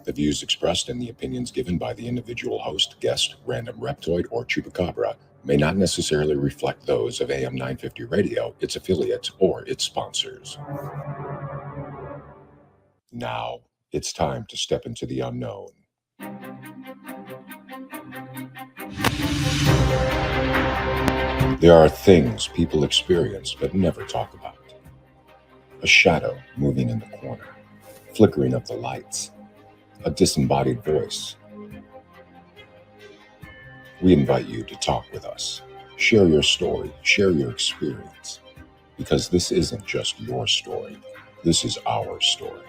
The views expressed and the opinions given by the individual host, guest, random reptoid, or chupacabra may not necessarily reflect those of AM 950 Radio, its affiliates, or its sponsors. Now, it's time to step into the unknown. There are things people experience but never talk about. A shadow moving in the corner, flickering of the lights, a disembodied voice. We invite you to talk with us. Share your story, share your experience, because this isn't just your story, this is our story.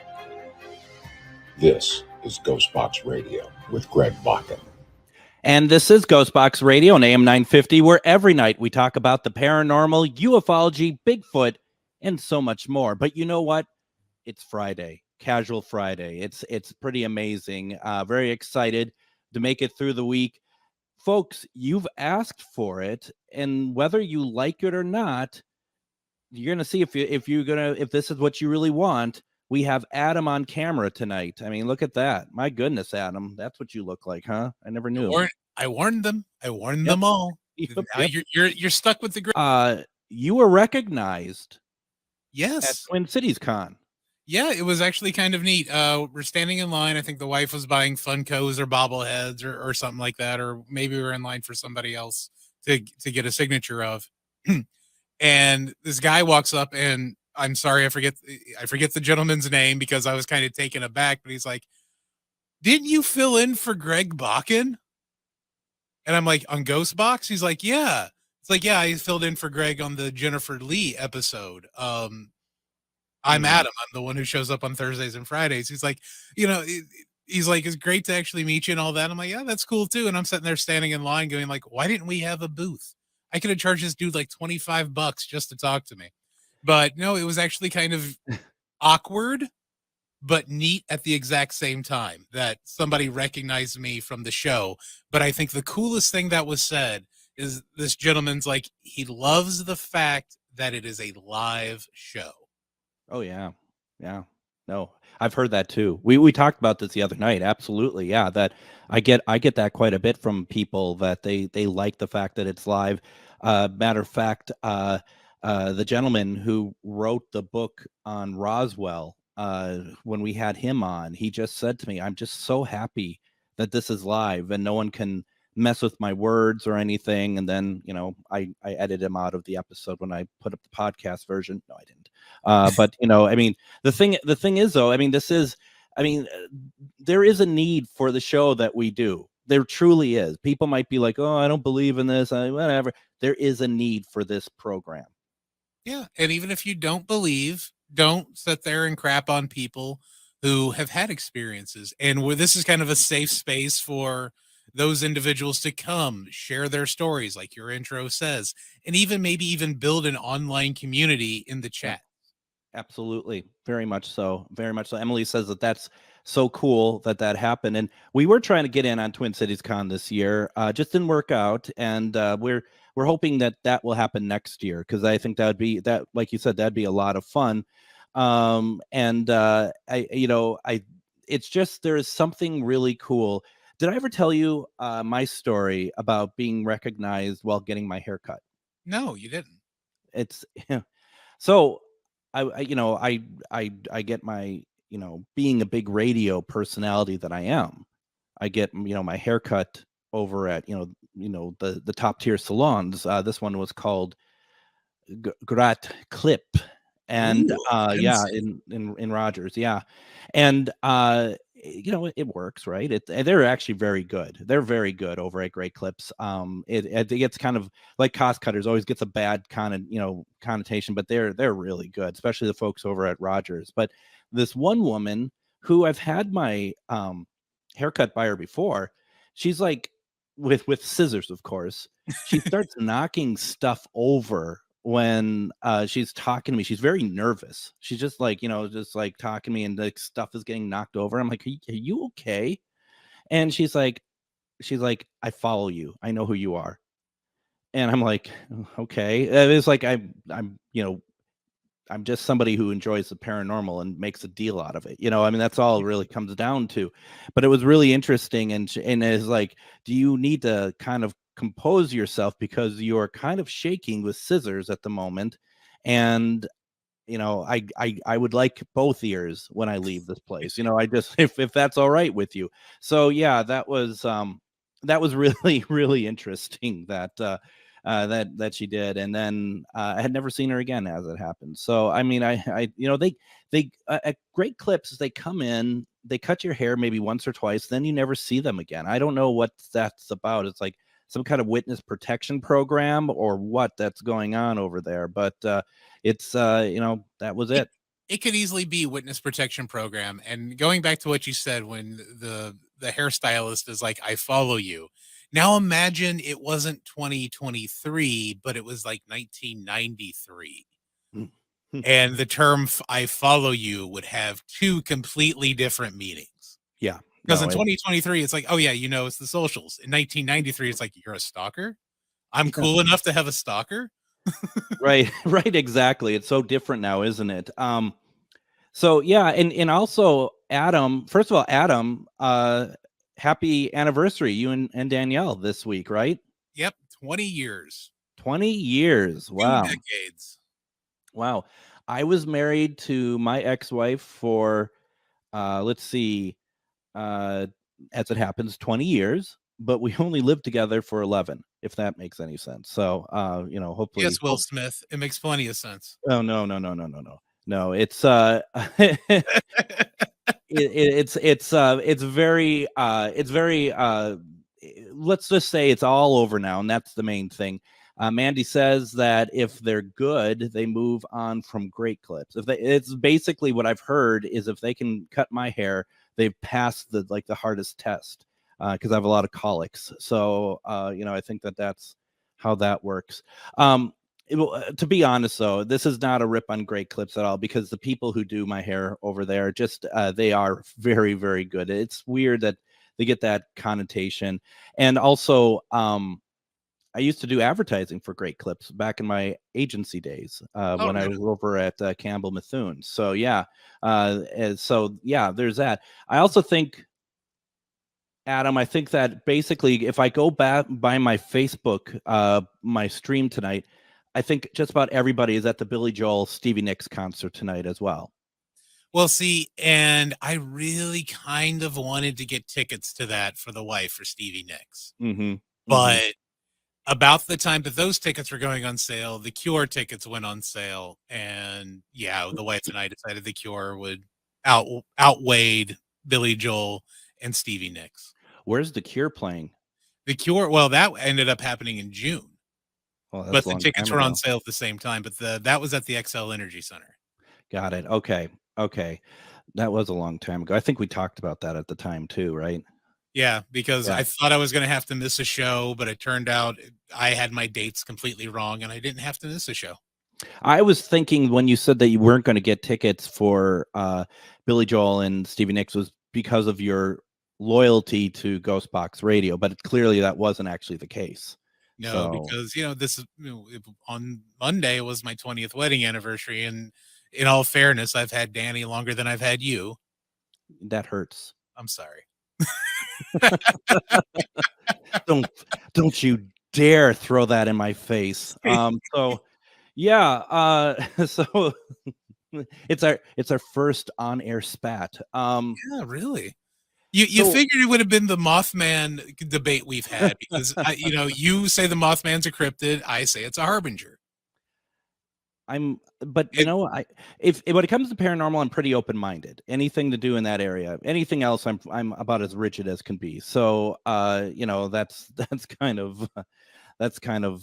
This is GhostBox Radio with Greg Bakun. And this is GhostBox Radio on AM 950, where every night we talk about the paranormal, ufology, Bigfoot, and so much more. But you know what? It's Friday, Casual Friday. It's pretty amazing. Very excited to make it through the week. Folks, you've asked for it, and whether you like it or not, you're gonna see if this is what you really want. We have Adam on camera tonight. I mean, look at that. My goodness, Adam, that's what you look like, huh? I never knew. I warned them. I warned them all. Yep. You're stuck with the you were recognized at yes. Twin Cities Con. Yeah, it was actually kind of neat. We're standing in line. I think the wife was buying Funkos or bobbleheads or something like that, or maybe we were in line for somebody else to get a signature of. And this guy walks up, and I'm sorry, I forget the gentleman's name because I was kind of taken aback, but he's like, "Didn't you fill in for Greg Bakun?" And I'm like, "On GhostBox?" He's like, "Yeah." It's like, "Yeah, I filled in for Greg on the Jennifer Lee episode. I'm Adam. I'm the one who shows up on Thursdays and Fridays." He's like, he's like, "It's great to actually meet you and all that." I'm like, "Yeah, that's cool too." And I'm sitting there standing in line going like, "Why didn't we have a booth? I could have charged this dude like $25 just to talk to me." But no, it was actually kind of awkward, but neat at the exact same time that somebody recognized me from the show. But I think the coolest thing that was said is this gentleman's like, he loves the fact that it is a live show. Oh yeah. Yeah. No, I've heard that too. We talked about this the other night. Absolutely. Yeah. That I get that quite a bit from people that they like the fact that it's live. Matter of fact, the gentleman who wrote the book on Roswell, when we had him on, he just said to me, "I'm just so happy that this is live and no one can mess with my words or anything." And then, I edited him out of the episode when I put up the podcast version. No, I didn't. But I mean, the thing is though, I mean, there is a need for the show that we do. There truly is. People might be like, "Oh, I don't believe in this," whatever. There is a need for this program. Yeah. And even if you don't believe, don't sit there and crap on people who have had experiences. And where this is kind of a safe space for those individuals to come share their stories, like your intro says, and maybe even build an online community in the chat. Absolutely. Very much so. Very much so. Emily says that's so cool that happened. And we were trying to get in on Twin Cities Con this year. Just didn't work out. And we're hoping that will happen next year, because I think that, like you said, that'd be a lot of fun. It's just, there is something really cool. Did I ever tell you my story about being recognized while getting my hair cut? No, you didn't. It's so I get my, being a big radio personality that I am, I get, my haircut over at, the top tier salons. This one was called Grat Clip. And in Rogers. Yeah. And it works, right? They're actually very good. They're very good over at Great Clips. It gets kind of like cost cutters, always gets a bad connotation, but they're really good, especially the folks over at Rogers. But this one woman who I've had my haircut by her before, she's like, with scissors, of course, she starts knocking stuff over when she's talking to me. She's very nervous. She's just like, just like talking to me, and the stuff is getting knocked over. I'm like, are you okay? And she's like, "I follow you. I know who you are." And I'm like, okay. It's like I'm I'm just somebody who enjoys the paranormal and makes a deal out of it. I mean, that's all it really comes down to. But it was really interesting, and it's like, do you need to kind of compose yourself because you're kind of shaking with scissors at the moment, and I would like both ears when I leave this place. I just if that's all right with you. So yeah, that was really really interesting that she did, and then I had never seen her again as it happened. So I mean, they at Great Clips, they come in, they cut your hair maybe once or twice, then you never see them again. I don't know what that's about. It's like some kind of witness protection program or what that's going on over there, but it's that was it. It could easily be witness protection program. And going back to what you said when the hairstylist is like, I follow you. Now imagine it wasn't 2023, but it was like 1993. Mm. And the term I follow you would have two completely different meanings. Yeah. Because in No, 2023, it's like, oh yeah, it's the socials. In 1993, it's like, you're a stalker. I'm cool enough to have a stalker. right, right, exactly. It's so different now, isn't it? So yeah, and also Adam, first of all, Adam, happy anniversary, you and Danielle this week, right? Yep, 20 years. 20 years. 2 Wow. decades. Wow. I was married to my ex-wife for let's see, as it happens, 20 years, but we only lived together for 11, if that makes any sense. So hopefully. Yes, Will Smith. It makes plenty of sense. Oh, no, no, no, no, no, no. No, it's it's very let's just say it's all over now, and that's the main thing. Mandy says that if they're good, they move on from Great Clips. It's basically what I've heard is if they can cut my hair, they've passed the hardest test because I have a lot of colics. So I think that's how that works. To be honest, though, this is not a rip on Great Clips at all, because the people who do my hair over there just they are very, very good. It's weird that they get that connotation. And also, I used to do advertising for Great Clips back in my agency days when I was over at Campbell Methuen. So yeah, there's that. I also think, Adam, I think that basically if I go back by my Facebook, my stream tonight, I think just about everybody is at the Billy Joel Stevie Nicks concert tonight as well. Well, see, and I really kind of wanted to get tickets to that for the wife, for Stevie Nicks. Mm-hmm. But about the time that those tickets were going on sale, the Cure tickets went on sale. And yeah, the wife and I decided the Cure would outweighed Billy Joel and Stevie Nicks. Where's the Cure playing? The Cure, well, that ended up happening in June. Well, but the tickets were on sale at the same time. But that was at the XL Energy Center. Got it. Okay. That was a long time ago. I think we talked about that at the time too, right? Yeah, because I thought I was going to have to miss a show, but it turned out I had my dates completely wrong and I didn't have to miss a show. I was thinking when you said that you weren't going to get tickets for Billy Joel and Stevie Nicks was because of your loyalty to GhostBox Radio, but clearly that wasn't actually the case. No, because this is on Monday it was my 20th wedding anniversary, and in all fairness, I've had Danny longer than I've had you. That hurts. I'm sorry. Don't you dare throw that in my face. So yeah, so it's our first on-air spat. Yeah, really. You figured it would have been the Mothman debate we've had, because you say the Mothman's a cryptid, I say it's a harbinger. If when it comes to paranormal, I'm pretty open-minded. Anything to do in that area, anything else, I'm about as rigid as can be. So that's kind of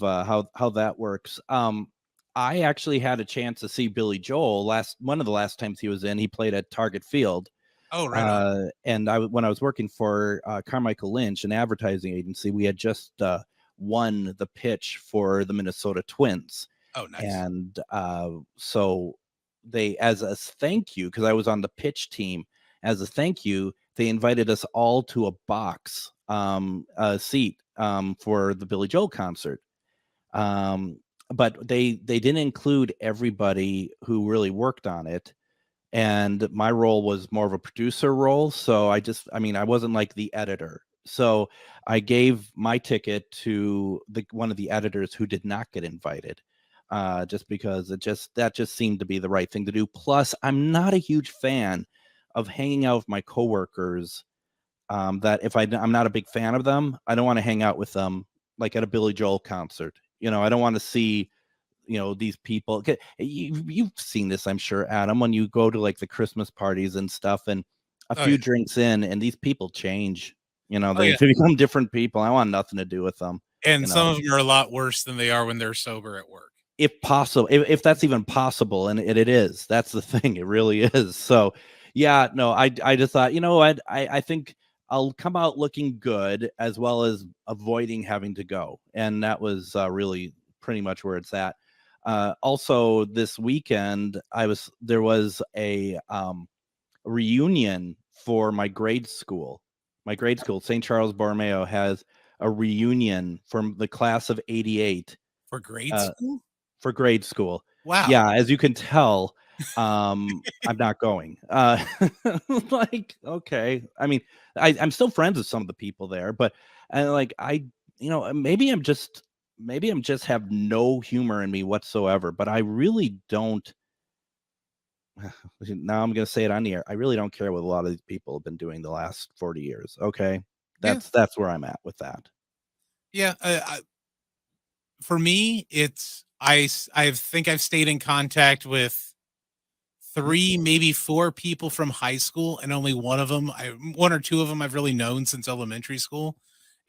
how that works. I actually had a chance to see Billy Joel one of the last times he was in. He played at Target Field. Oh, right. And when I was working for Carmichael Lynch, an advertising agency, we had just won the pitch for the Minnesota Twins. Oh, nice. And so they, as a thank you, because I was on the pitch team, as a thank you, they invited us all to a box seat for the Billy Joel concert. but they didn't include everybody who really worked on it. And my role was more of a producer role. So I mean, I wasn't like the editor. So I gave my ticket to one of the editors who did not get invited, just because that just seemed to be the right thing to do. Plus, I'm not a huge fan of hanging out with my coworkers. That if I'm not a big fan of them, I don't want to hang out with them like at a Billy Joel concert. I don't want to see these people. You've seen this, I'm sure, Adam, when you go to like the Christmas parties and stuff, and a few drinks in, and these people change. They become different people. I want nothing to do with them. And some of them are a lot worse than they are when they're sober at work, if possible, if that's even possible. And it is. That's the thing. It really is. So yeah, no, I just thought, what, I think I'll come out looking good, as well as avoiding having to go. And that was really pretty much where it's at. Also, this weekend, there was a reunion for my grade school. My grade school, St. Charles Borromeo, has a reunion from the class of '88 for grade school. For grade school. Wow. Yeah, as you can tell, I'm not going. Like, okay. I mean, I'm still friends with some of the people there, but maybe I'm just have no humor in me whatsoever, but I really don't. Now I'm going to say it on the air. I really don't care what a lot of these people have been doing the last 40 years. Okay. That's where I'm at with that. Yeah. For me, I think I've stayed in contact with 3, maybe 4 people from high school, and only one or two of them I've really known since elementary school.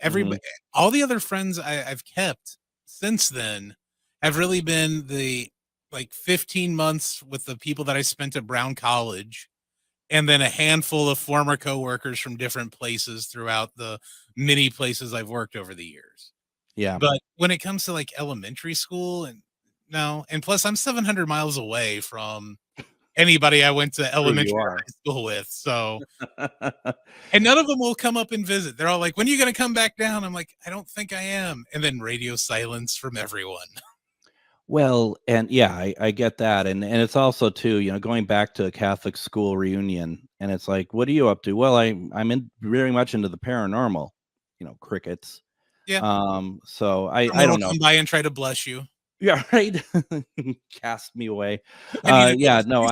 Everybody, all the other friends I've kept since then have really been the 15 months with the people that I spent at Brown College, and then a handful of former coworkers from different places throughout the many places I've worked over the years. Yeah. But when it comes to like elementary school, and plus I'm 700 miles away from anybody I went to elementary or high school with. So, and none of them will come up and visit. They're all like, when are you going to come back down? I'm like, I don't think I am. And then radio silence from everyone. Well, and yeah, I get that. And it's also too, going back to a Catholic school reunion, and it's like, what are you up to? Well, I'm very much into the paranormal, crickets. Yeah. So I don't know. Come by and try to bless you. Yeah, right. Cast me away. Yeah, no,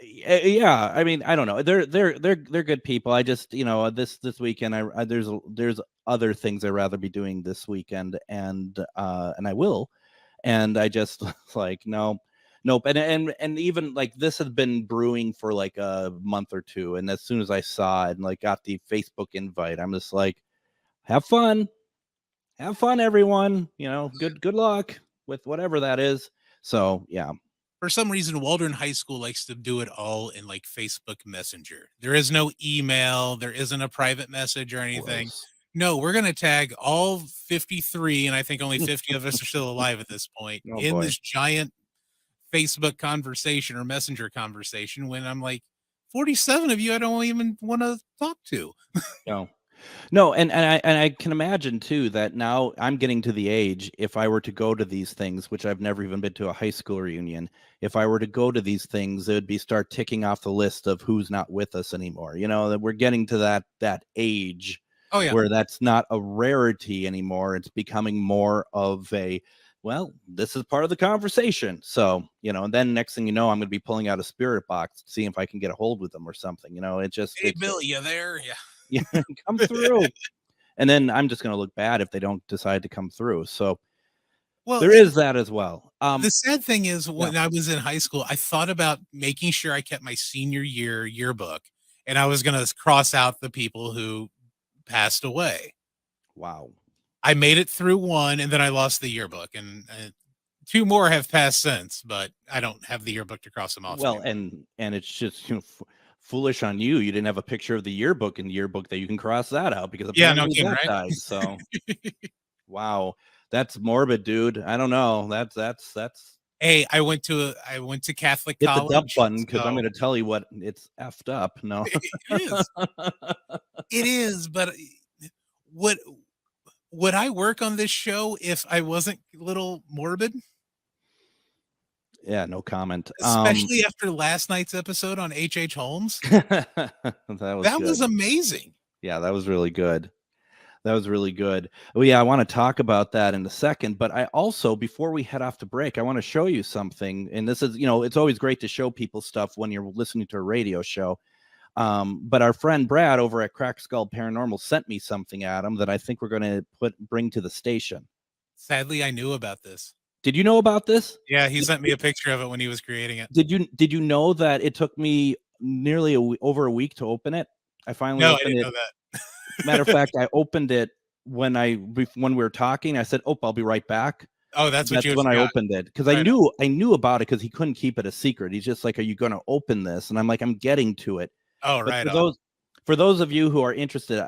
yeah, I mean, I don't know. They're good people. I just, this weekend, there's other things I'd rather be doing this weekend, and I will, and I just like, nope. And even like this has been brewing for like a month or two, and as soon as I saw it and like got the Facebook invite, I'm just like, have fun, everyone. Good luck with whatever that is. So yeah. For some reason, Waldron High School likes to do it all in like Facebook Messenger. There is no email. There isn't a private message or anything. Gross. No, we're going to tag all 53, and I think only 50 of us are still alive at this point, this giant Facebook conversation or Messenger conversation, when I'm like, 47 of you I don't even want to talk to. No, and I can imagine too that now I'm getting to the age, if I were to go to these things, which I've never even been to a high school reunion, if I were to go to these things, it would be start ticking off the list of who's not with us anymore. That we're getting to that age where that's not a rarity anymore. It's becoming more of a, well, this is part of the conversation. So, and then next thing you know, I'm going to be pulling out a spirit box, seeing if I can get a hold with them or something. Hey, Bill, you there? Yeah. Yeah, come through. And then I'm just going to look bad if they don't decide to come through. So there is that as well. The sad thing is, when I was in high school, I thought about making sure I kept my senior year yearbook, and I was going to cross out the people who passed away. Wow. I made it through one, and then I lost the yearbook, and 2 more have passed since, but I don't have the yearbook to cross them off. Well, anymore. and it's just, foolish on you. You didn't have a picture of the yearbook in the yearbook that you can cross that out, because apparently that died. So wow, that's morbid, dude. I don't know. That's Hey, I went to Catholic hit college. The dump button, because I'm going to tell you what, it's effed up. No, it is. It is, but would I work on this show if I wasn't a little morbid? Yeah, no comment. Especially after last night's episode on H.H. Holmes. That was That good. was amazing. Yeah, that was really good. That was really good. Oh yeah, I want to talk about that in a second, but I also, before we head off to break, I want to show you something. And this is, it's always great to show people stuff when you're listening to a radio show. But our friend Brad over at Crack Skull Paranormal sent me something, Adam, that I think we're going to bring to the station. Sadly, I knew about this. Did you know about this? Yeah, he sent me a picture of it when he was creating it. Did you know that it took me nearly over a week to open it? I finally No, I opened didn't it. know that. Matter of fact, I opened it when we were talking. I said, "Oh, I'll be right back." Oh, that's what you when forgot. I opened it, because Right I knew about it because he couldn't keep it a secret. He's just like, "Are you going to open this?" And I'm like, "I'm getting to it." Oh, But right on. for those of you who are interested,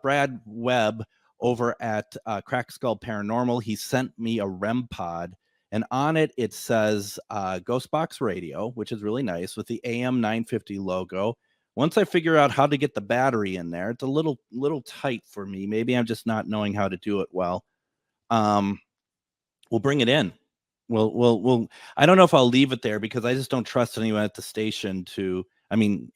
Brad Webb over at Crack Skull Paranormal, he sent me a REM pod, and on it says GhostBox Radio, which is really nice with the AM 950 logo. Once I figure out how to get the battery in there, it's a little tight for me. Maybe I'm just not knowing how to do it well. We'll bring it in. We'll I don't know if I'll leave it there because I just don't trust anyone at the station to. I mean,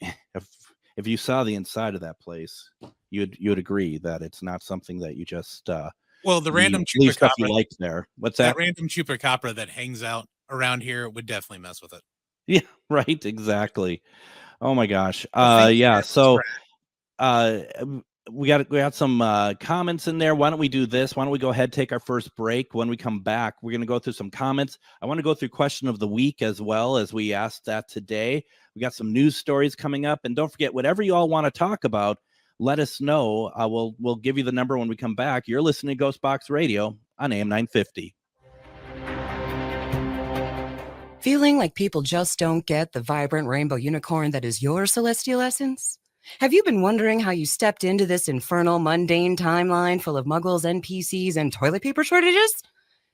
if you saw the inside of that place, you'd agree that it's not something that you just well, the random leave stuff you chupacabra like there. What's that that? random chupacabra that hangs out around here would definitely mess with it. Yeah, right. Exactly. Oh my gosh. Well, thank you Yeah. very much, So, Brad. we got some comments in there. Why don't we do this? Why don't we go ahead, take our first break? When we come back, we're going to go through some comments. I want to go through question of the week as well, as we asked that today. We got some news stories coming up, and don't forget, whatever you all want to talk about, let us know. We'll give you the number when we come back. You're listening to GhostBox Radio on AM 950. Feeling like people just don't get the vibrant rainbow unicorn that is your celestial essence? Have you been wondering how you stepped into this infernal, mundane timeline full of muggles, NPCs, and toilet paper shortages?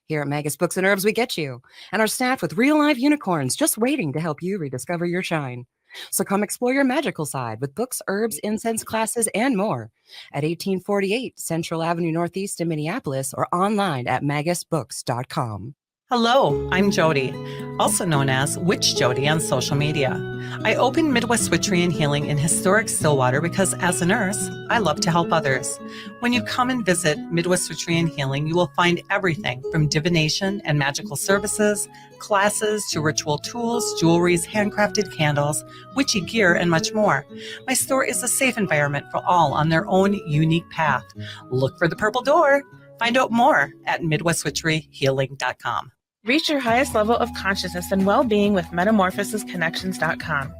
Here at Magus Books and Herbs, we get you, and are staffed with real-life unicorns just waiting to help you rediscover your shine. So come explore your magical side with books, herbs, incense classes, and more at 1848 Central Avenue Northeast in Minneapolis or online at magusbooks.com. Hello, I'm Jody, also known as Witch Jody on social media. I opened Midwest Witchery and Healing in historic Stillwater because as a nurse, I love to help others. When you come and visit Midwest Witchery and Healing, you will find everything from divination and magical services, classes to ritual tools, jewelries, handcrafted candles, witchy gear, and much more. My store is a safe environment for all on their own unique path. Look for the purple door. Find out more at MidwestWitcheryHealing.com. Reach your highest level of consciousness and well-being with MetamorphosisConnections.com.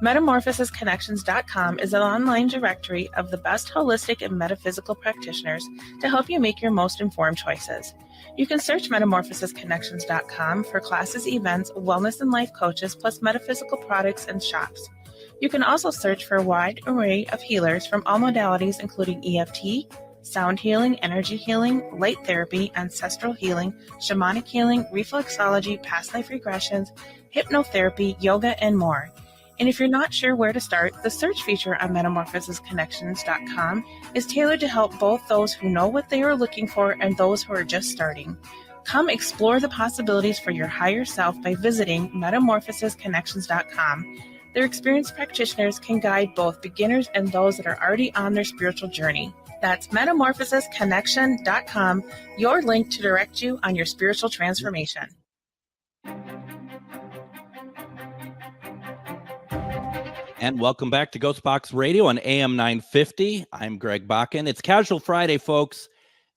MetamorphosisConnections.com is an online directory of the best holistic and metaphysical practitioners to help you make your most informed choices. You can search MetamorphosisConnections.com for classes, events, wellness and life coaches, plus metaphysical products and shops. You can also search for a wide array of healers from all modalities, including EFT, sound healing, energy healing, light therapy, ancestral healing, shamanic healing, reflexology, past life regressions, hypnotherapy, yoga, and more. And if you're not sure where to start, the search feature on MetamorphosisConnections.com is tailored to help both those who know what they are looking for and those who are just starting. Come explore the possibilities for your higher self by visiting MetamorphosisConnections.com. Their experienced practitioners can guide both beginners and those that are already on their spiritual journey. That's MetamorphosisConnection.com, your link to direct you on your spiritual transformation. And welcome back to GhostBox Radio on AM 950. I'm Greg Bakun. It's Casual Friday, folks.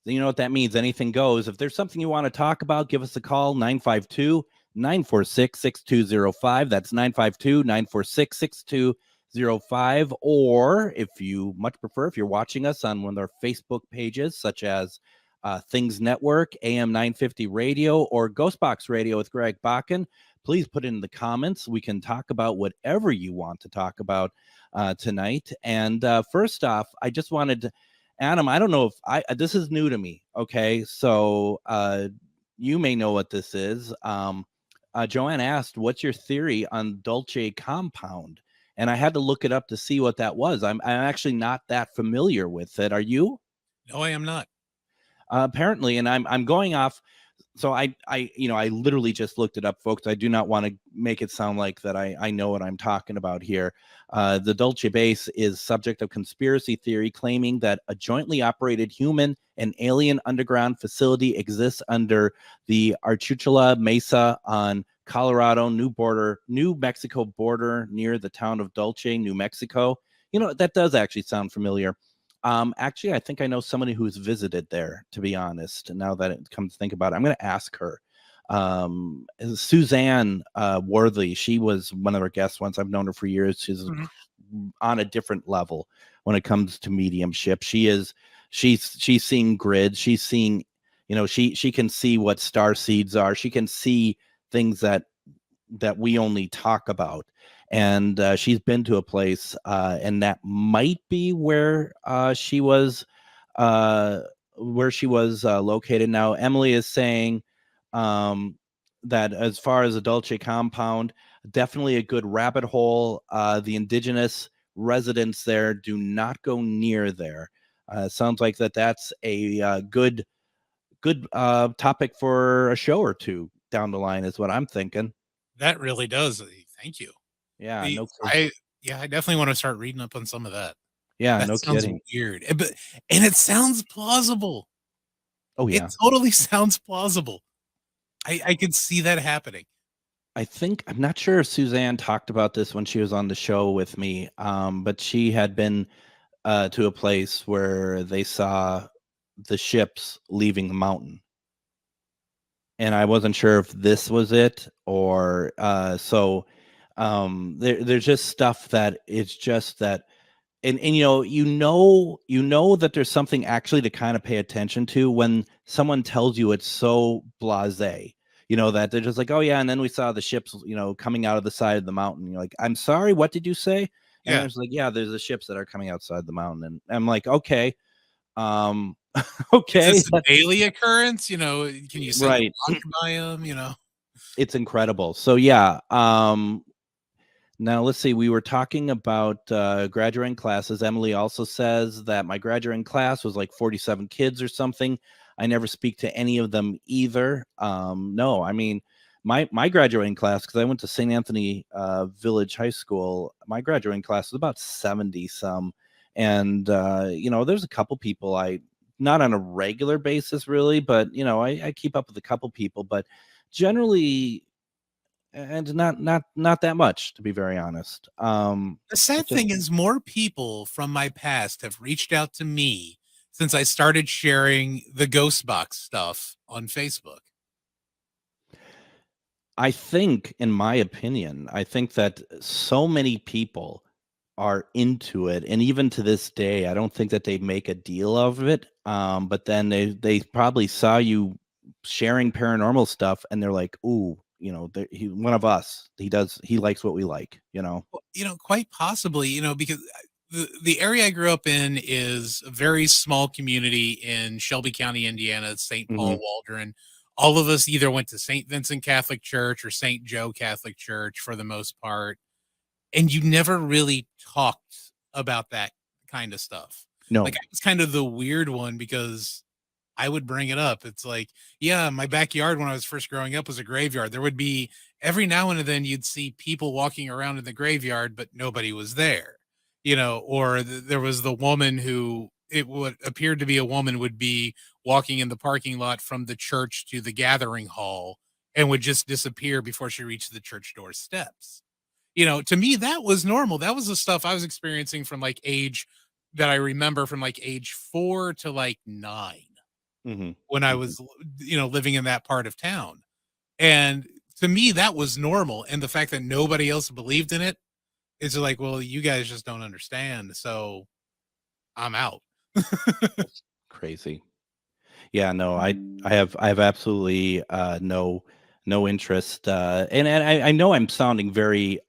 You know what that means. Anything goes. If there's something you want to talk about, give us a call, 952-946-6205. That's 952-946-6205. Or if you much prefer, if you're watching us on one of our Facebook pages, such as Things Network, AM 950 Radio, or GhostBox Radio with Greg Bakun, please put it in the comments. We can talk about whatever you want to talk about tonight. And first off, I just wanted to, Adam, I don't know if this is new to me. Okay. So you may know what this is. Joanne asked, what's your theory on Dulce compound? And I had to look it up to see what that was. I'm actually not that familiar with it. Are you? No, I am not. Apparently, and I'm going off. So I literally just looked it up, folks. I do not want to make it sound like that I know what I'm talking about here. The Dulce base is subject of conspiracy theory claiming that a jointly operated human and alien underground facility exists under the Archuchula Mesa on Colorado New Mexico border near the town of Dulce, New Mexico. That does actually sound familiar. Actually, I think I know somebody who's visited there, to be honest. Now that it comes to think about it, I'm going to ask her. Suzanne Worthy, she was one of our guests once. I've known her for years. She's on a different level when it comes to mediumship. She's seeing grids. She's seeing, she can see what star seeds are. She can see things that we only talk about. And she's been to a place, and that might be where she was located. Now, Emily is saying that as far as the Dulce compound, definitely a good rabbit hole. The indigenous residents there do not go near there. Sounds like that's a good topic for a show or two down the line, is what I'm thinking. That really does. Thank you. Yeah, I definitely want to start reading up on some of that. Yeah, that no sounds kidding. weird, and it sounds plausible. Oh yeah, it totally sounds plausible. I could see that happening. I'm not sure if Suzanne talked about this when she was on the show with me, but she had been to a place where they saw the ships leaving the mountain. And I wasn't sure if this was it or there's just stuff that it's just that and that there's something actually to kind of pay attention to when someone tells you it's so blasé, that they're just like, oh yeah, and then we saw the ships coming out of the side of the mountain. You're like, I'm sorry, what did you say? And there's like, yeah, there's the ships that are coming outside the mountain. And I'm like, okay. Okay, is this a daily occurrence? Can you send right a book by them? It's incredible. So yeah, now let's see, we were talking about graduating classes. Emily also says that my graduating class was like 47 kids or something. I never speak to any of them either. No, I mean, my graduating class, because I went to St. Anthony Village High School, my graduating class was about 70 some. And, there's a couple people not on a regular basis really, but, I keep up with a couple people, but generally, and not that much, to be very honest. The sad thing is more people from my past have reached out to me since I started sharing the GhostBox stuff on Facebook. I think, in my opinion, that so many people are into it, and even to this day, I don't think that they make a deal of it. But then they probably saw you sharing paranormal stuff, and they're like, "Ooh, he one of us. He likes what we like." Well, quite possibly. Because the area I grew up in is a very small community in Shelby County, Indiana, St. Paul, Waldron. All of us either went to St. Vincent Catholic Church or St. Joe Catholic Church for the most part. And you never really talked about that kind of stuff. No. Like, I was kind of the weird one because I would bring it up. It's like, yeah, my backyard when I was first growing up was a graveyard. There would be every now and then you'd see people walking around in the graveyard, but nobody was there, or there was the woman who it would appear to be a woman would be walking in the parking lot from the church to the gathering hall and would just disappear before she reached the church door steps. To me, that was normal. That was the stuff I was experiencing from like age that I remember from like age 4 to like 9 when I was, living in that part of town. And to me, that was normal. And the fact that nobody else believed in it is like, well, you guys just don't understand. So I'm out. Crazy. Yeah, no, I have absolutely no interest. And I know I'm sounding very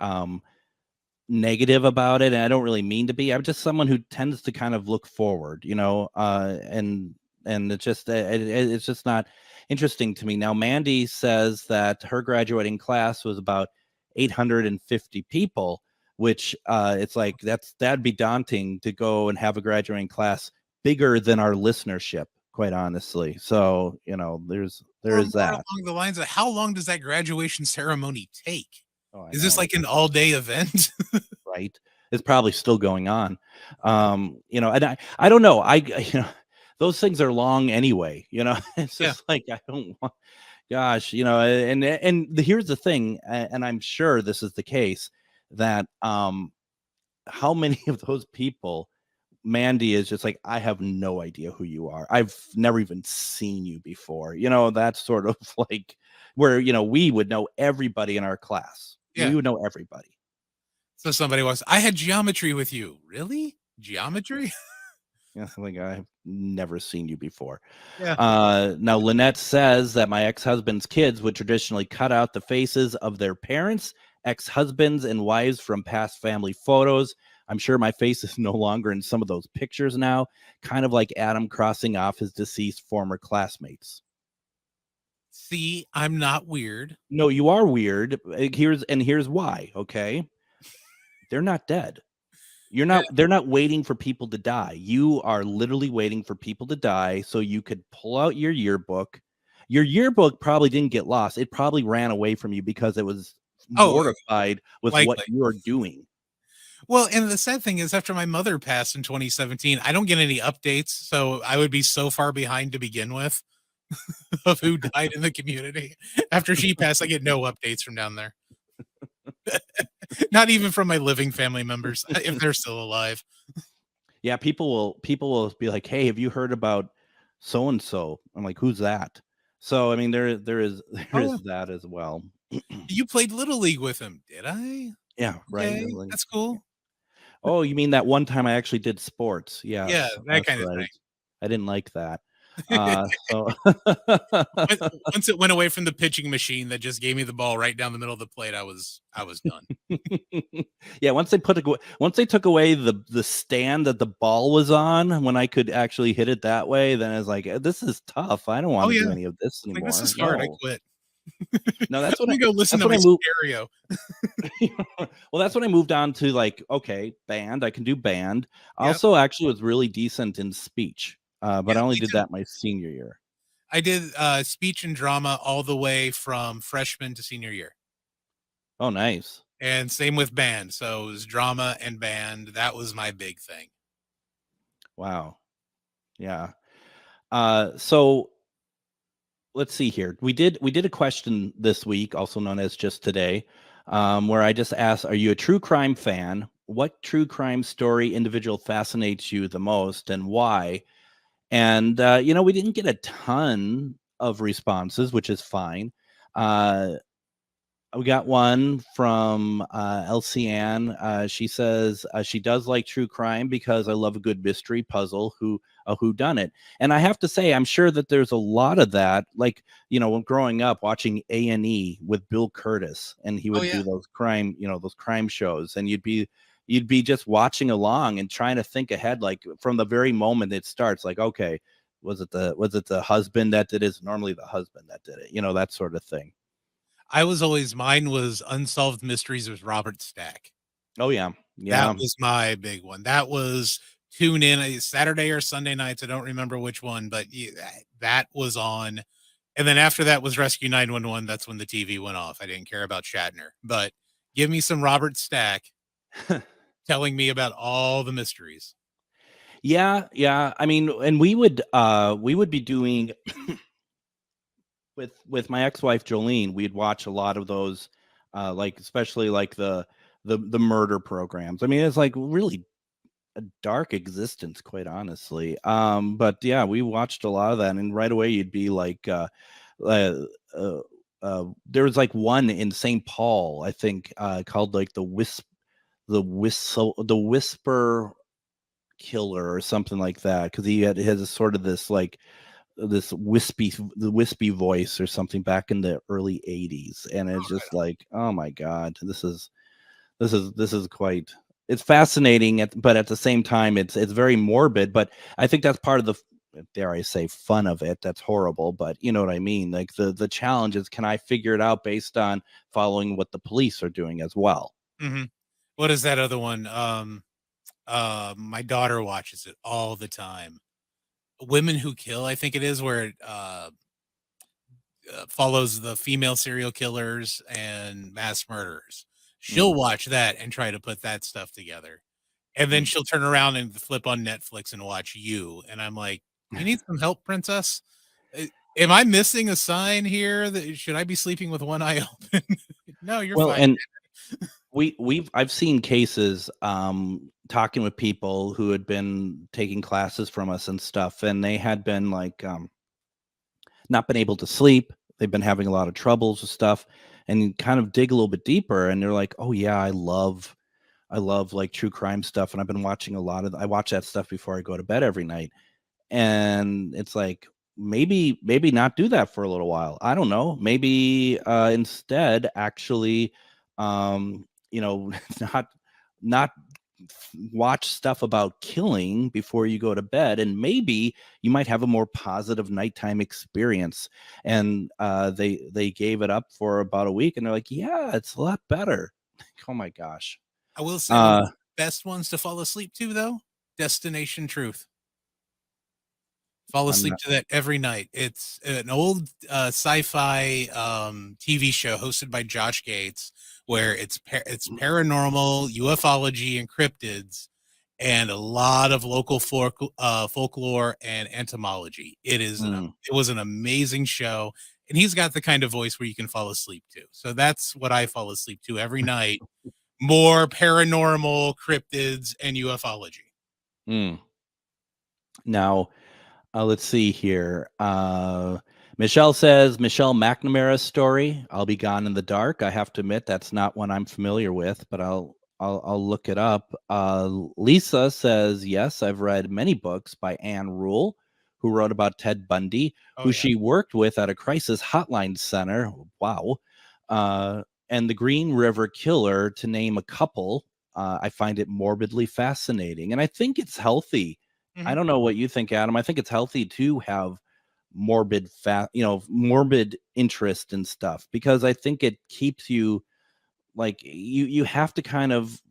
negative about it, and I don't really mean to be. I'm just someone who tends to kind of look forward, and it's just not interesting to me. Now, Mandy says that her graduating class was about 850 people, which it's like that'd be daunting to go and have a graduating class bigger than our listenership, quite honestly. So, you know, there is Or more that. along the lines of how long does that graduation ceremony take? Oh, I Is this know. like an all-day event? Right? It's probably still going on. You know, and I don't know. You know, those things are long anyway, you know. It's Yeah. just like I don't want gosh, you know, here's the thing, and I'm sure this is the case that how many of those people Mandy is just like, I have no idea who you are. I've never even seen you before. You know, that's sort of like where, you know, we would know everybody in our class. Yeah. We would know everybody. So somebody was, I had geometry with you. Really? Geometry? Yeah, like I've never seen you before. Yeah. Now Lynette says that my ex-husband's kids would traditionally cut out the faces of their parents, ex-husbands, and wives from past family photos. I'm sure my face is no longer in some of those pictures now, kind of like Adam crossing off his deceased former classmates. See, I'm not weird. No, you are weird. Here's why, okay? They're not dead. They're not waiting for people to die. You are literally waiting for people to die so you could pull out your yearbook. Your yearbook probably didn't get lost. It probably ran away from you because it was mortified with what likely. you're doing. Well, and the sad thing is after my mother passed in 2017, I don't get any updates, so I would be so far behind to begin with of who died in the community. After she passed, I get no updates from down there. Not even from my living family members if they're still alive. Yeah, people will be like, "Hey, have you heard about so and so?" I'm like, "Who's that?" So, I mean, there is that as well. You played Little League with him, did I? Yeah, right. Okay, that's cool. Oh, you mean that one time I actually did sports? Yes, Yeah, that that's kind of right. thing. I didn't like that. So Once it went away from the pitching machine that just gave me the ball right down the middle of the plate, I was done. Yeah, once they took away the stand that the ball was on, when I could actually hit it that way, then I was like, this is tough. I don't want to do any of this anymore. Like, this is hard. I No. quit. No, that's what Let me go listen to my stereo. Well, that's when I moved on to like, okay, band. I can do band. I Yep. also actually was really decent in speech, but Yeah, I only me did too. that my senior year. I did speech and drama all the way from freshman to senior year. Oh, nice. And same with band. So it was drama and band. That was my big thing. Wow. Yeah. So let's see here. We did a question this week, also known as Just Today, where I just asked, are you a true crime fan? What true crime story individual fascinates you the most and why? And you know, we didn't get a ton of responses, which is fine. We got one from Elsie Ann. She says she does like true crime because I love a good mystery puzzle. Who done it? And I have to say, I'm sure that there's a lot of that. Like, you know, when growing up watching A&E with Bill Curtis, and he would do those crime shows, and you'd be just watching along and trying to think ahead, like from the very moment it starts. Like, okay, was it the husband that did it? It's normally the husband that did it. You know, that sort of thing. Mine was Unsolved Mysteries with Robert Stack. Oh yeah. Yeah. That was my big one. That was tune in Saturday or Sunday nights. I don't remember which one, but that was on. And then after that was Rescue 911. That's when the TV went off. I didn't care about Shatner, but give me some Robert Stack telling me about all the mysteries. Yeah. Yeah. I mean, and we would be doing with my ex-wife Jolene, we'd watch a lot of those, like especially like the murder programs. I mean, it's like really a dark existence, quite honestly. But yeah, we watched a lot of that, and right away you'd be like, there was like one in St. Paul, I think, called like the Whisper Killer or something like that, because he has a sort of this like this wispy voice or something back in the early 80s, and it's just like, oh my god, this is quite, it's fascinating, but at the same time it's very morbid, but I think that's part of the, dare I say, fun of it. That's horrible, but you know what I mean. Like the challenge is, can I figure it out based on following what the police are doing as well? Mm-hmm. What is that other one? My daughter watches it all the time. Women Who Kill, I think it is, where it follows the female serial killers and mass murderers. She'll Mm, watch that and try to put that stuff together. And then mm. she'll turn around and flip on Netflix and watch You. And I'm like, you need some help, princess? Am I missing a sign here? That should I be sleeping with one eye open? No, you're Well, fine. and I've seen cases talking with people who had been taking classes from us and stuff, and they had been like not been able to sleep. They've been having a lot of troubles with stuff, and you kind of dig a little bit deeper, and they're like, "Oh yeah, I love like true crime stuff, and I've been watching a lot of. I watch that stuff before I go to bed every night." And it's like maybe not do that for a little while. I don't know. Maybe instead actually you know not not watch stuff about killing before you go to bed, and maybe you might have a more positive nighttime experience. And they gave it up for about a week, and they're like, yeah, it's a lot better. Oh my gosh. I will say one of uh the best ones to fall asleep to, though, Destination Truth. Fall I'm asleep not. to that every night. It's an old sci-fi TV show hosted by Josh Gates, where it's paranormal, ufology, and cryptids, and a lot of local folklore and entomology. Mm. It was an amazing show, and he's got the kind of voice where you can fall asleep to. So that's what I fall asleep to every night. More paranormal, cryptids, and ufology. Mm. Now, let's see here. Michelle says Michelle McNamara's story. I'll be gone in the dark. I have to admit that's not one I'm familiar with, but I'll look it up. Lisa says yes, I've read many books by Anne Rule, who wrote about Ted Bundy, Oh who yeah. she worked with at a crisis hotline center. Wow. And the Green River Killer, to name a couple. I find it morbidly fascinating, and I think it's healthy. I Mhm. don't know what you think, Adam. I think it's healthy to have morbid interest in stuff, because I think it keeps you like you have to kind of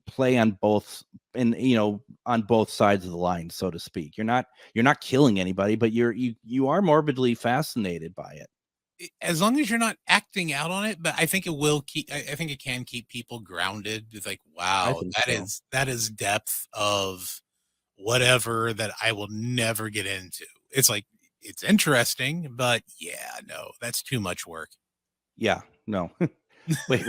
play on both, and on both sides of the line, so to speak. You're not killing anybody, but you are morbidly fascinated by it. As long as you're not acting out on it, but I think it will keep. I think it can keep people grounded. It's like, I wow, think that so. is depth of whatever that I will never get into. It's like it's interesting, but yeah, no, that's too much work. Yeah. No. Wait.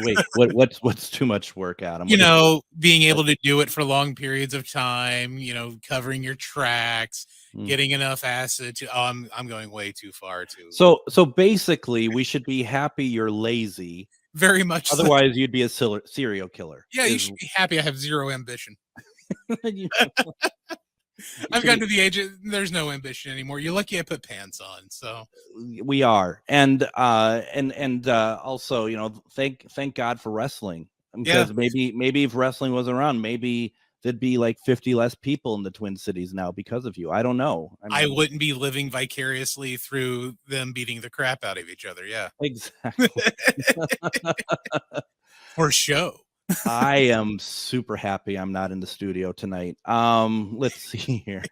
What's too much work, Adam? You What is know, being what? able to do it for long periods of time, covering your tracks, Mm. getting enough acid to I'm going way too far to So basically, we should be happy you're lazy. very much so. Otherwise, you'd be a serial killer. Yeah, you Is should be happy I have zero ambition. you I've should gotten be. to the age there's no ambition anymore. You're lucky I put pants on. So We are, and also, thank God for wrestling, yeah, because maybe if wrestling wasn't around, maybe there'd be like 50 less people in the Twin Cities now because of you. I don't know. I I mean, wouldn't be living vicariously through them beating the crap out of each other. Yeah. exactly. For show. I am super happy I'm not in the studio tonight. Let's see here.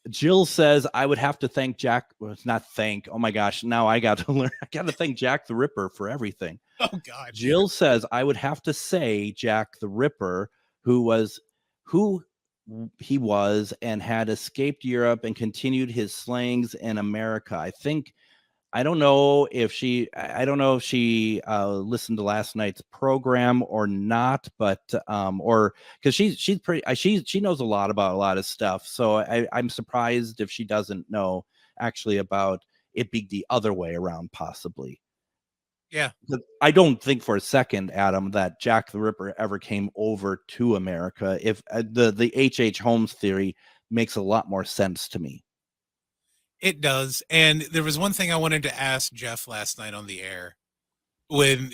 Jill says I would have to thank Jack. Well, it's not thank. Oh my gosh! Now I got to learn. I got to thank Jack the Ripper for everything. Oh God. Jill says I would have to say Jack the Ripper, who he was and had escaped Europe and continued his slayings in America. I don't know if she listened to last night's program or not, but or because she's pretty she knows a lot about a lot of stuff. So I'm surprised if she doesn't know actually about it being the other way around, possibly. Yeah. I don't think for a second, Adam, that Jack the Ripper ever came over to America. If the H.H. Holmes theory makes a lot more sense to me. It does. And there was one thing I wanted to ask Jeff last night on the air when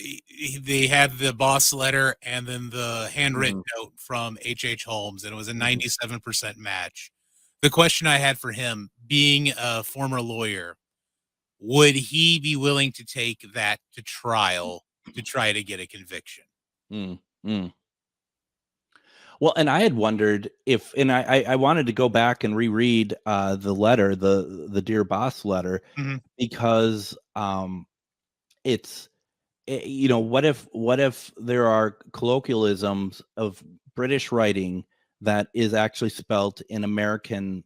they had the boss letter and then the handwritten note from H.H. Holmes, and it was a 97% match. The question I had for him, being a former lawyer, would he be willing to take that to trial to try to get a conviction? Mm, mm. Well, and I had wondered if, and I wanted to go back and reread the letter, the Dear Boss letter, Mhm. because it's what if there are colloquialisms of British writing that is actually spelt in American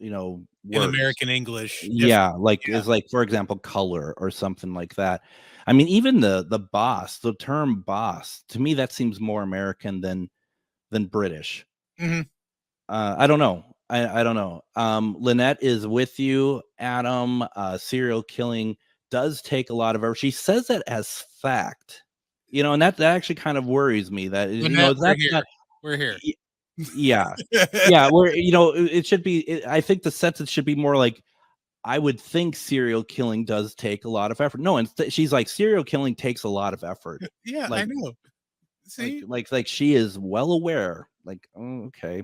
In words. American English, Yeah, different. like Yeah. is like, for example, color or something like that. I mean, even the boss, the term boss, to me that seems more American than British. Mhm. I don't know. I don't know. Lynette is with you, Adam. Serial killing does take a lot of effort. She says that as fact, and that actually kind of worries me. That is, Lynette, we're that's here. not. We're here. y- Yeah, yeah. Where it should be. I think the sentence should be more like, I would think serial killing does take a lot of effort. No, instead she's like, serial killing takes a lot of effort. Yeah, I Like, know. See? like she is well aware. Like, oh, okay.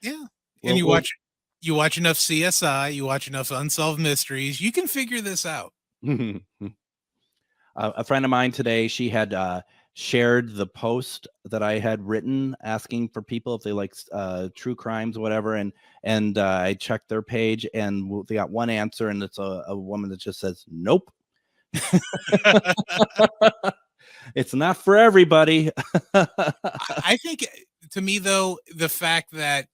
Yeah. And Well, you watch enough CSI, you watch enough Unsolved Mysteries, you can figure this out. a friend of mine today, she had shared the post that I had written asking for people if they like true crimes, whatever, and I checked their page and they got one answer, and it's a woman that just says nope. It's not for everybody. I think, to me, though, the fact that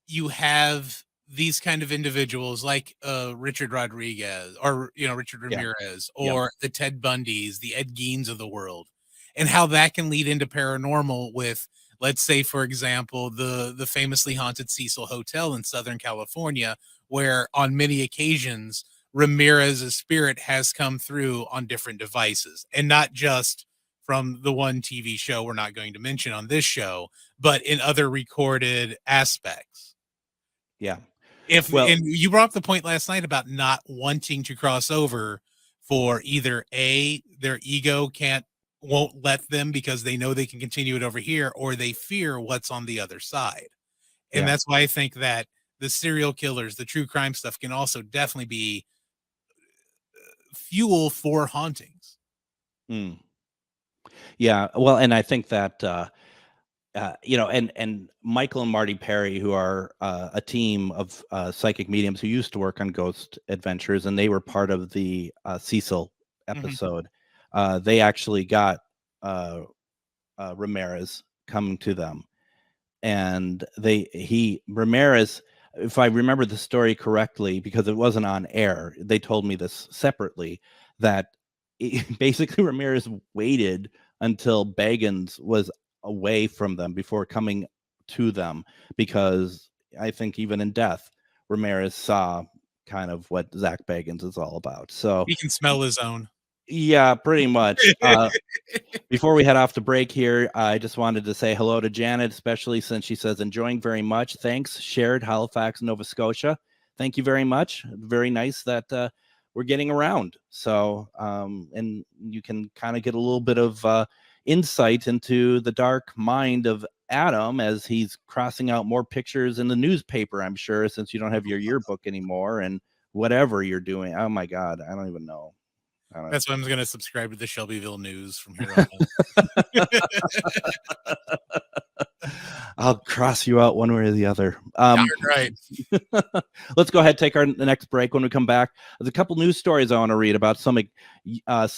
you have these kind of individuals like Richard Rodriguez, or Richard Yeah. Ramirez, Yep. or the Ted Bundys, the Ed Geins of the world, and how that can lead into paranormal with, let's say, for example, the famously haunted Cecil Hotel in Southern California, where on many occasions Ramirez's spirit has come through on different devices, and not just from the one TV show we're not going to mention on this show, but in other recorded aspects. Yeah. And you brought up the point last night about not wanting to cross over for either their ego won't let them because they know they can continue it over here, or they fear what's on the other side. And Yeah. that's why I think that the serial killers, the true crime stuff, can also definitely be fuel for hauntings. Mm. Yeah. Well, and I think that and Michael and Marty Perry, who are a team of psychic mediums who used to work on Ghost Adventures, and they were part of the Cecil episode. They actually got Ramirez coming to them, and Ramirez, if I remember the story correctly, because it wasn't on air, they told me this separately, that basically Ramirez waited until Bagans was away from them before coming to them, because I think even in death, Ramirez saw kind of what Zach Bagans is all about. So He can smell his own. Yeah, pretty much. Before we head off to break here, I just wanted to say hello to Janet, especially since she says enjoying very much. Thanks, shared Halifax, Nova Scotia. Thank you very much. Very nice that we're getting around. So, and you can kind of get a little bit of insight into the dark mind of Adam as he's crossing out more pictures in the newspaper, I'm sure, since you don't have your yearbook anymore and whatever you're doing. Oh my God, I don't even know. That's why I'm going to subscribe to the Shelbyville News from here on out. I'll cross you out one way or the other. Right. Let's go ahead and take the next break. When we come back, there's a couple news stories I want to read about some UFO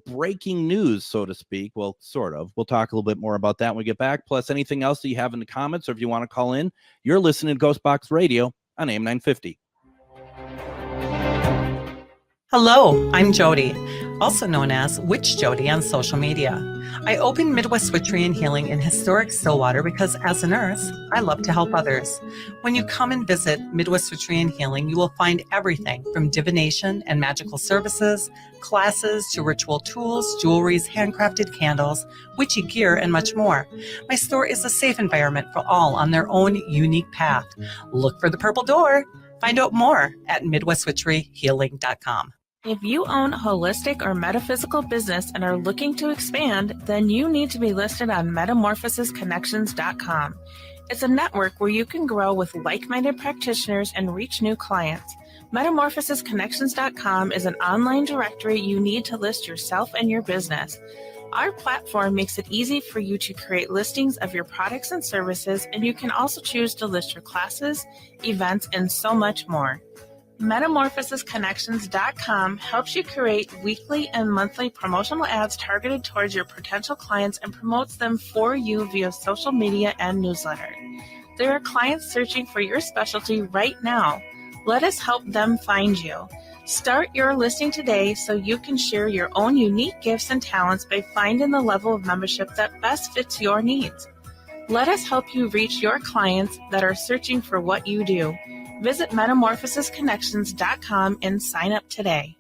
breaking news, so to speak. Well, sort of. We'll talk a little bit more about that when we get back. Plus, anything else that you have in the comments, or if you want to call in, you're listening to GhostBox Radio on AM 950. Hello, I'm Jody, also known as Witch Jody on social media. I open Midwest Witchery and Healing in historic Stillwater because as a nurse, I love to help others. When you come and visit Midwest Witchery and Healing, you will find everything from divination and magical services, classes to ritual tools, jewelries, handcrafted candles, witchy gear, and much more. My store is a safe environment for all on their own unique path. Look for the purple door. Find out more at MidwestWitcheryHealing.com. If you own a holistic or metaphysical business and are looking to expand, then you need to be listed on metamorphosisconnections.com. It's a network where you can grow with like-minded practitioners and reach new clients. Metamorphosisconnections.com is an online directory you need to list yourself and your business. Our platform makes it easy for you to create listings of your products and services, and you can also choose to list your classes, events, and so much more. MetamorphosisConnections.com helps you create weekly and monthly promotional ads targeted towards your potential clients and promotes them for you via social media and newsletter. There are clients searching for your specialty right now. Let us help them find you. Start your listing today so you can share your own unique gifts and talents by finding the level of membership that best fits your needs. Let us help you reach your clients that are searching for what you do. Visit MetamorphosisConnections.com and sign up today.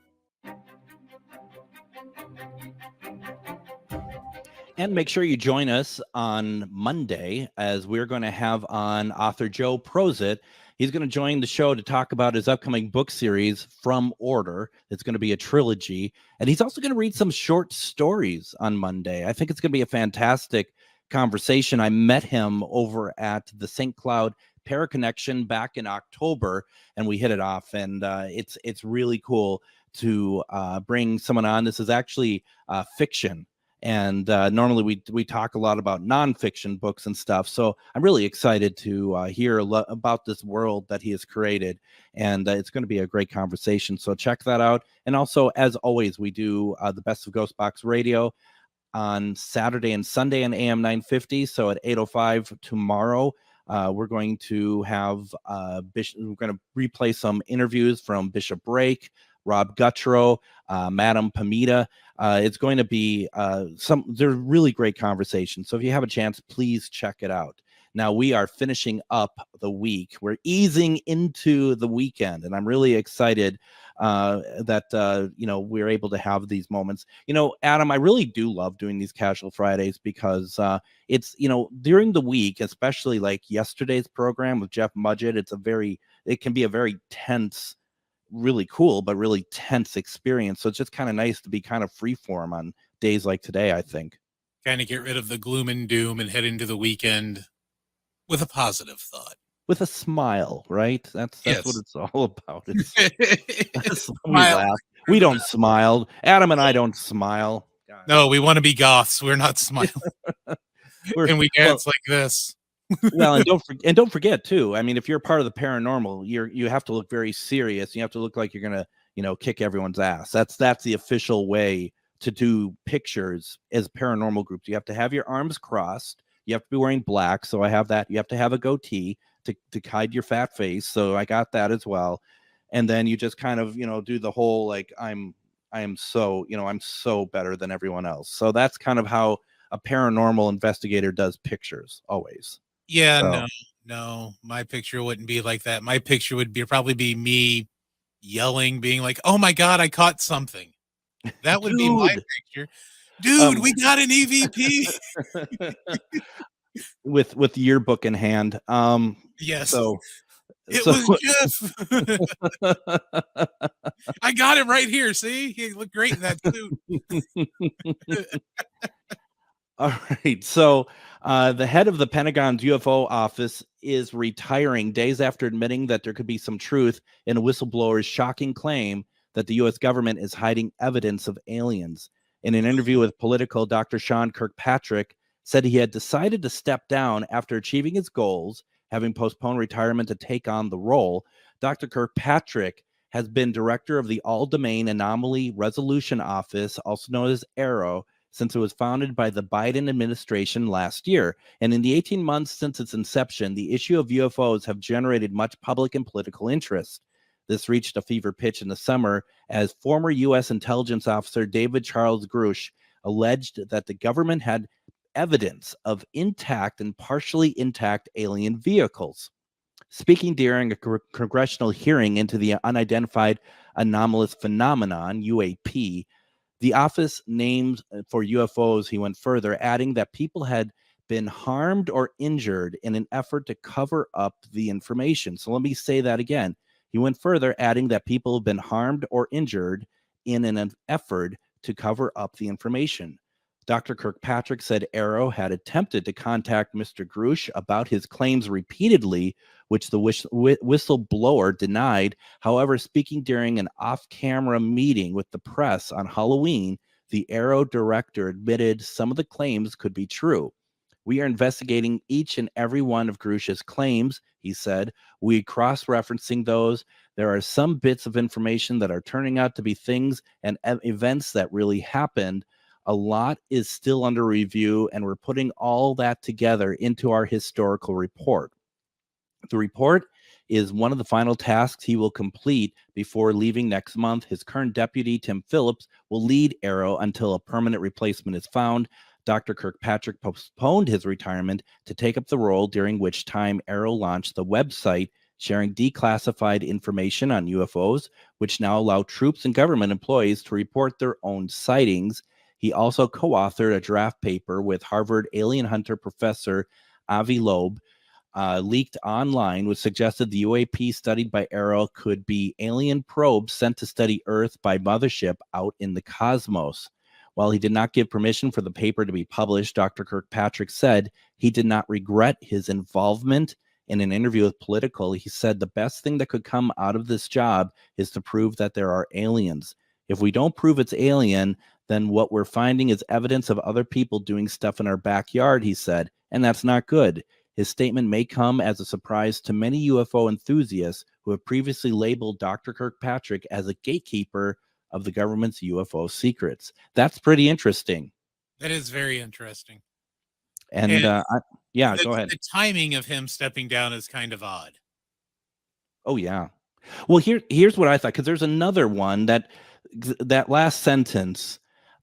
And make sure you join us on Monday, as we're going to have on author Joe Prozit. He's going to join the show to talk about his upcoming book series, From Order. It's going to be a trilogy. And he's also going to read some short stories on Monday. I think it's going to be a fantastic conversation. I met him over at the St. Cloud Paraconnection back in October, and we hit it off. And it's really cool to bring someone on. This is actually fiction. And normally we talk a lot about nonfiction books and stuff. So I'm really excited to hear about this world that he has created. And it's going to be a great conversation. So check that out. And also, as always, we do the Best of GhostBox Radio on Saturday and Sunday on AM 950. So at 8:05 tomorrow, we're going to have we're going to replay some interviews from Bishop Brake, Rob Guttrow, Madam Pamita. It's going to be they're really great conversations. So if you have a chance, please check it out. Now we are finishing up the week. We're easing into the weekend, and I'm really excited that we're able to have these moments. Adam, I really do love doing these Casual Fridays because it's during the week, especially like yesterday's program with Jeff Mudgett. It can be a very tense, really cool, but really tense experience. So it's just kind of nice to be kind of freeform on days like today, I think. Kind of get rid of the gloom and doom and head into the weekend with a positive thought. With a smile, right? That's Yes. what it's all about. We Smile. laugh. We don't smile. Adam and I don't smile. No, we want to be goths. We're not smiling. And we dance like this. Well, and don't forget too. I mean, if you're part of the paranormal, you have to look very serious. You have to look like you're gonna, kick everyone's ass. That's the official way to do pictures as paranormal groups. You have to have your arms crossed. You have to be wearing black. So I have that. You have to have a goatee to hide your fat face. So I got that as well. And then you just kind of, do the whole like I'm so better than everyone else. So that's kind of how a paranormal investigator does pictures always. Yeah, So. no, my picture wouldn't be like that. My picture would probably be me yelling, being like, "Oh my God, I caught something." That would be my picture. Dude, we got an EVP. with the yearbook in hand. Yes. So it was Jeff. I got him right here. See, he looked great in that suit. All right. So the head of the Pentagon's UFO office is retiring days after admitting that there could be some truth in a whistleblower's shocking claim that the U.S. government is hiding evidence of aliens. In an interview with Politico, Dr. Sean Kirkpatrick said he had decided to step down after achieving his goals, having postponed retirement to take on the role. Dr. Kirkpatrick has been director of the All-Domain Anomaly Resolution Office, also known as ARROW, since it was founded by the Biden administration last year. And in the 18 months since its inception, the issue of UFOs have generated much public and political interest. This reached a fever pitch in the summer as former U.S. intelligence officer David Charles Grush alleged that the government had evidence of intact and partially intact alien vehicles. Speaking during a congressional hearing into the unidentified anomalous phenomenon, UAP, the office names for UFOs, he went further, adding that people had been harmed or injured in an effort to cover up the information. So let me say that again. He went further, adding that people have been harmed or injured in an effort to cover up the information. Dr. Kirkpatrick said ARROW had attempted to contact Mr. Grush about his claims repeatedly, which the whistleblower denied. However, speaking during an off-camera meeting with the press on Halloween, The Arrow director admitted some of the claims could be true. We are investigating each and every one of Grush's claims, he said. We cross-referencing those. There are some bits of information that are turning out to be things and events that really happened. A lot is still under review, and we're putting all that together into our historical report. The report is one of the final tasks he will complete before leaving next month. His current deputy, Tim Phillips, will lead Arrow until a permanent replacement is found. Dr. Kirkpatrick postponed his retirement to take up the role, during which time Arrow launched the website sharing declassified information on UFOs, which now allow troops and government employees to report their own sightings. He also co-authored a draft paper with Harvard alien hunter professor Avi Loeb, leaked online, which suggested the UAP studied by Arrow could be alien probes sent to study Earth by mothership out in the cosmos. While he did not give permission for the paper to be published, Dr. Kirkpatrick said he did not regret his involvement. In an interview with Political, he said the best thing that could come out of this job is to prove that there are aliens. If we don't prove it's alien, then what we're finding is evidence of other people doing stuff in our backyard, he said, and that's not good. His statement may come as a surprise to many UFO enthusiasts who have previously labeled Dr. Kirkpatrick as a gatekeeper of the government's UFO secrets. That's pretty interesting. That is very interesting. And go ahead. The timing of him stepping down is kind of odd. Oh, yeah. Well, here's what I thought, because there's another one that last sentence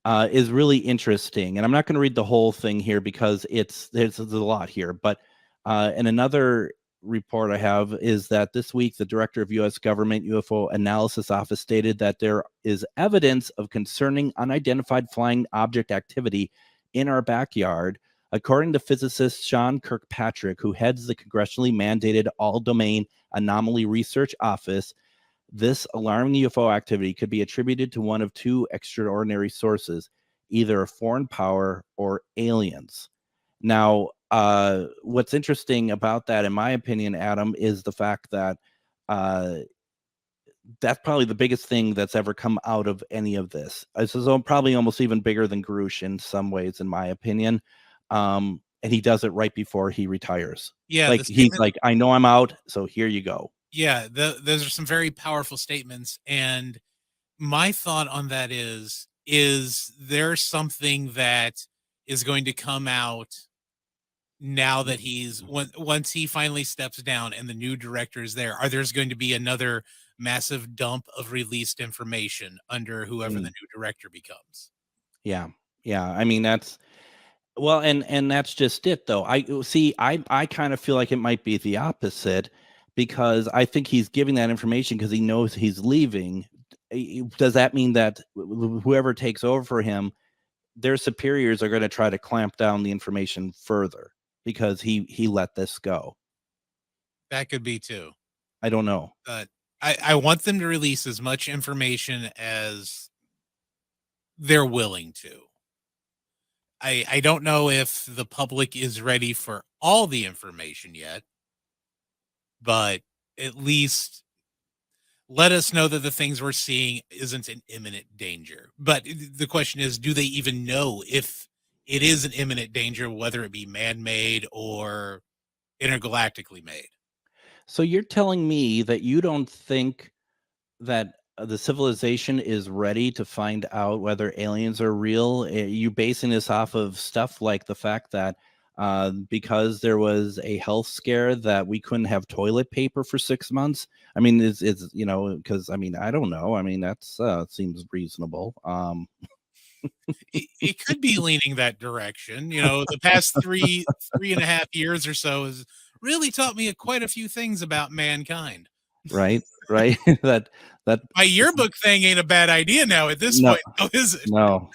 is really interesting. And I'm not going to read the whole thing here because there's a lot here. But and another report I have is that this week, the director of U.S. Government UFO Analysis Office stated that there is evidence of concerning unidentified flying object activity in our backyard. According to physicist Sean Kirkpatrick, who heads the congressionally mandated All-Domain Anomaly Research Office, this alarming UFO activity could be attributed to one of two extraordinary sources, either a foreign power or aliens. Now, what's interesting about that, in my opinion, Adam, is the fact that that's probably the biggest thing that's ever come out of any of this. This is probably almost even bigger than Grush in some ways, in my opinion. And he does it right before he retires. Yeah, like he's like, I know I'm out, so here you go. Yeah, those are some very powerful statements. And my thought on that is there something that is going to come out now that once he finally steps down and the new director is there? There's going to be another massive dump of released information under whoever the new director becomes? Yeah. I mean, that's and that's just it, though. I kind of feel like it might be the opposite, because I think he's giving that information because he knows he's leaving. Does that mean that whoever takes over for him, their superiors are going to try to clamp down the information further because he let this go? That could be too. I don't know. But I want them to release as much information as they're willing to. I don't know if the public is ready for all the information yet, but at least let us know that the things we're seeing isn't an imminent danger. But the question is, do they even know if it is an imminent danger, whether it be man-made or intergalactically made? So you're telling me that you don't think that the civilization is ready to find out whether aliens are real? Are you basing this off of stuff like the fact that because there was a health scare that we couldn't have toilet paper for 6 months? I mean, it's because I mean, I don't know. I mean, that's seems reasonable. It could be leaning that direction. The past three and a half years or so has really taught me quite a few things about mankind. Right. that my yearbook thing ain't a bad idea now at this point, is it? No,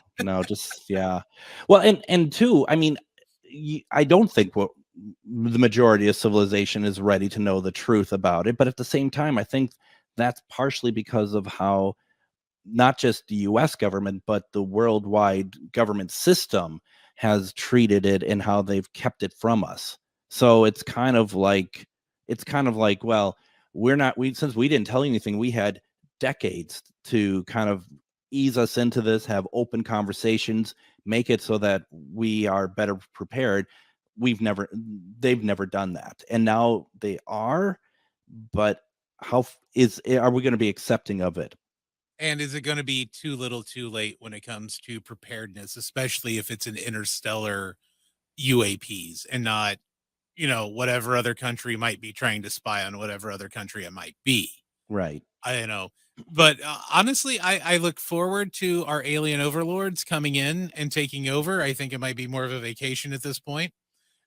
just yeah. Well, and two, I mean, I don't think the majority of civilization is ready to know the truth about it, but at the same time, I think that's partially because of how not just the U.S. government, but the worldwide government system has treated it and how they've kept it from us. So it's kind of like, well, since we didn't tell you anything, we had decades to kind of ease us into this, have open conversations, make it so that we are better prepared. They've never done that. And now they are, but are we going to be accepting of it? And is it going to be too little too late when it comes to preparedness, especially if it's an interstellar UAPs and not, whatever other country might be trying to spy on whatever other country it might be. Right. I don't know. But honestly, I look forward to our alien overlords coming in and taking over. I think it might be more of a vacation at this point.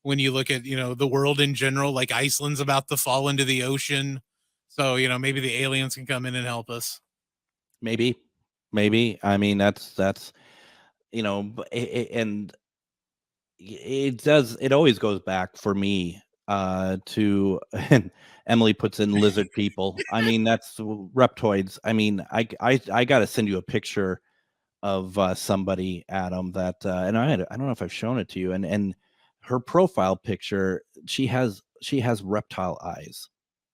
When you look at, the world in general, like Iceland's about to fall into the ocean. So, maybe the aliens can come in and help us. Maybe. I mean, that's, and it always goes back for me to, and Emily puts in lizard people. I mean, that's reptoids. I mean, I got to send you a picture of somebody, Adam, that and I don't know if I've shown it to you, and her profile picture, she has reptile eyes.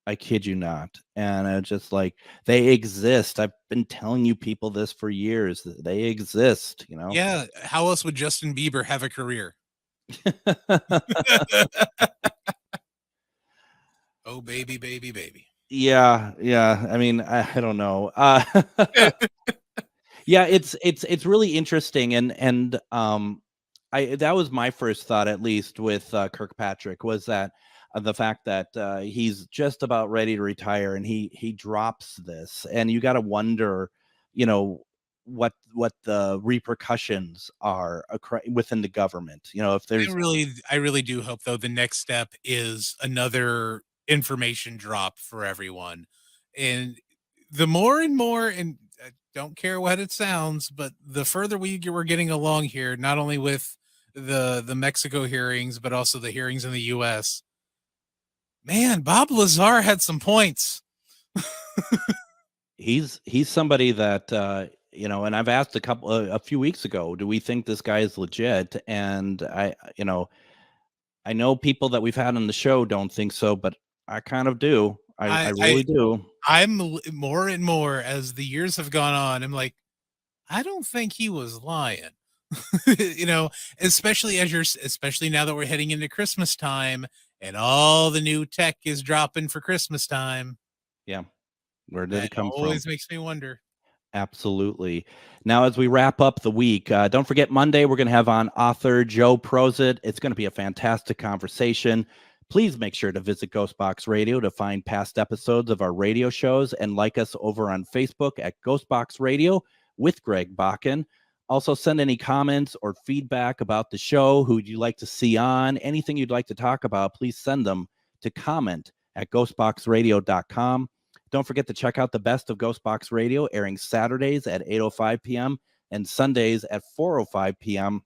I kid you not. And I just like, they exist. I've been telling you people this for years. They exist, Yeah. How else would Justin Bieber have a career? Oh, baby, baby, baby. Yeah. I mean, I don't know. Yeah, it's really interesting, and that was my first thought, at least with Kirkpatrick, was that the fact that he's just about ready to retire, and he drops this, and you got to wonder, what the repercussions are within the government. If there's I really do hope, though, the next step is another information drop for everyone. And the more and more, and I don't care what it sounds, but the further we're getting along here, not only with the Mexico hearings, but also the hearings in the US. Man, Bob Lazar had some points. he's somebody that and I've asked a few weeks ago, do we think this guy is legit? And I know people that we've had on the show don't think so, but I kind of do. I really do. I'm more and more as the years have gone on. I'm like, I don't think he was lying. Especially especially now that we're heading into Christmas time and all the new tech is dropping for Christmas time. Yeah. Where did it come from? Always makes me wonder. Absolutely. Now, as we wrap up the week, don't forget Monday, we're going to have on author Joe Prozit. It's going to be a fantastic conversation. Please make sure to visit GhostBox Radio to find past episodes of our radio shows and like us over on Facebook at GhostBox Radio with Greg Bakun. Also, send any comments or feedback about the show, who you'd like to see on, anything you'd like to talk about, please send them to comment@ghostboxradio.com. Don't forget to check out the best of GhostBox Radio, airing Saturdays at 8:05 p.m. and Sundays at 4:05 p.m.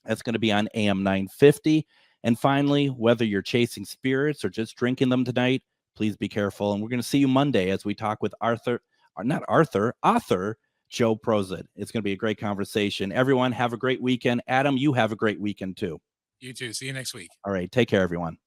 That's going to be on AM 950. And finally, whether you're chasing spirits or just drinking them tonight, please be careful. And we're going to see you Monday as we talk with author Joe Prozit. It's going to be a great conversation. Everyone, have a great weekend. Adam, you have a great weekend too. You too. See you next week. All right. Take care, everyone.